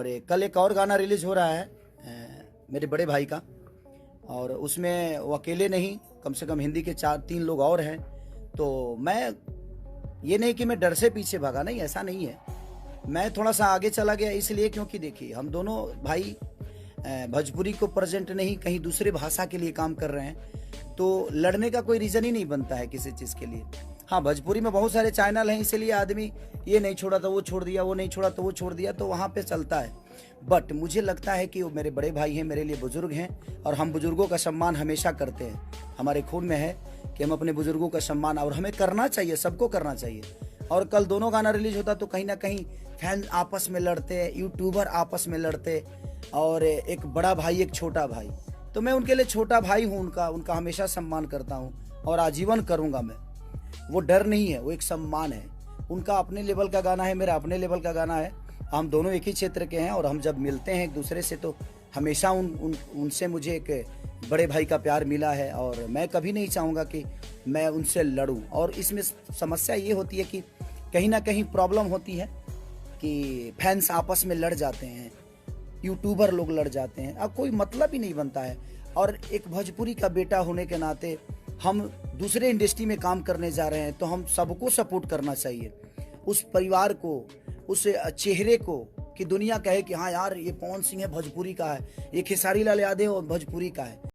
और कल एक और गाना रिलीज हो रहा है मेरे बड़े भाई का, और उसमें वो अकेले नहीं, कम से कम हिंदी के 4-3 लोग और हैं। तो मैं ये नहीं कि मैं डर से पीछे भागा, नहीं, ऐसा नहीं है। मैं थोड़ा सा आगे चला गया इसलिए क्योंकि देखिए हम दोनों भाई भोजपुरी को प्रेजेंट नहीं, कहीं दूसरे भाषा के लिए काम कर रहे हैं, तो लड़ने का कोई रीज़न ही नहीं बनता है किसी चीज़ के लिए। हाँ, भोजपुरी में बहुत सारे चैनल हैं, इसीलिए आदमी ये नहीं छोड़ा तो वो छोड़ दिया, वो नहीं छोड़ा तो वो छोड़ दिया, तो वहाँ पे चलता है। बट मुझे लगता है कि वो मेरे बड़े भाई हैं, मेरे लिए बुजुर्ग हैं, और हम बुजुर्गों का सम्मान हमेशा करते हैं। हमारे खून में है कि हम अपने बुजुर्गों का सम्मान, और हमें करना चाहिए, सबको करना चाहिए। और कल दोनों गाना रिलीज होता तो कहीं ना कहीं फैन आपस में लड़ते, यूट्यूबर आपस में लड़ते, और एक बड़ा भाई एक छोटा भाई, तो मैं उनके लिए छोटा भाई हूँ, उनका हमेशा सम्मान करता हूँ और आजीवन करूँगा मैं। वो डर नहीं है, वो एक सम्मान है। उनका अपने लेवल का गाना है, मेरा अपने लेवल का गाना है, हम दोनों एक ही क्षेत्र के हैं, और हम जब मिलते हैं एक दूसरे से तो हमेशा उनसे मुझे एक बड़े भाई का प्यार मिला है, और मैं कभी नहीं चाहूँगा कि मैं उनसे लड़ूं। और इसमें समस्या ये होती है कि कहीं ना कहीं प्रॉब्लम होती है कि फैंस आपस में लड़ जाते हैं, यूट्यूबर लोग लड़ जाते हैं, अब कोई मतलब ही नहीं बनता है। और एक भोजपुरी का बेटा होने के नाते हम दूसरे इंडस्ट्री में काम करने जा रहे हैं, तो हम सबको सपोर्ट करना चाहिए, उस परिवार को, उस चेहरे को, कि दुनिया कहे कि हाँ यार ये पवन सिंह है, भोजपुरी का है, ये खेसारी लाल यादव भोजपुरी का है।